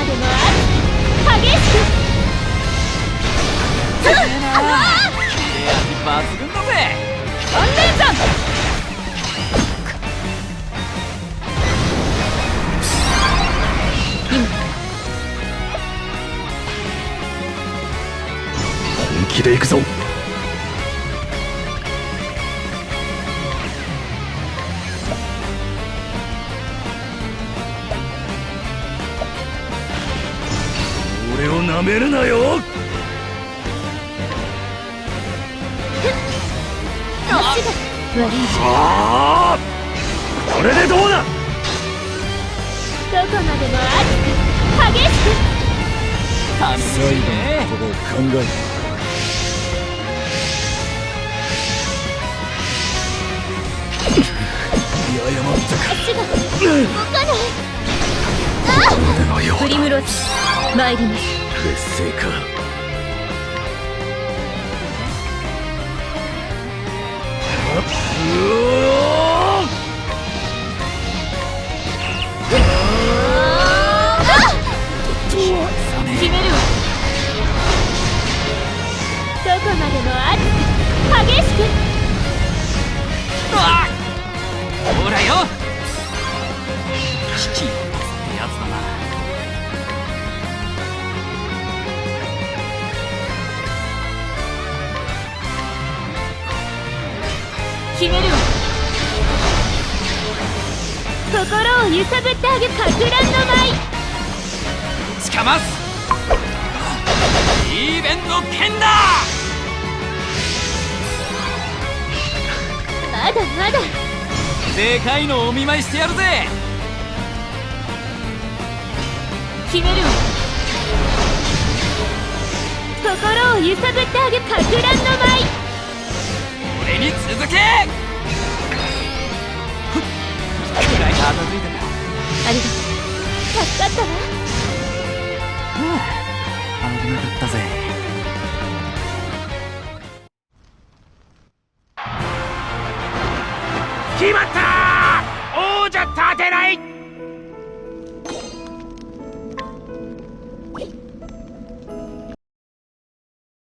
でも熱く激しく。切れ味抜群だぜ。三連山。本気で行くぞ。俺をなめるなよ。悪い。はあ、これでどうだ。どこまでも熱く激しく。寂しいね。ことを考え見誤ったか。足が動かない。俺のようプリムローズ参ります。劣勢か。うおー、決めるわ。どこまでも熱く激しく。ほらよ。危機一髪ってやつだな。決めるわ。心を揺さぶってあげかく乱の舞。つかます。イーベンの剣だ。まだまだ。でかいのをお見舞いしてやるぜ。決めるわ。心を揺さぶってあげかく乱の舞。俺に続け。ふっ、くらい片付いたか。ありがとう。助かったわ。危なかったぜ。決まった。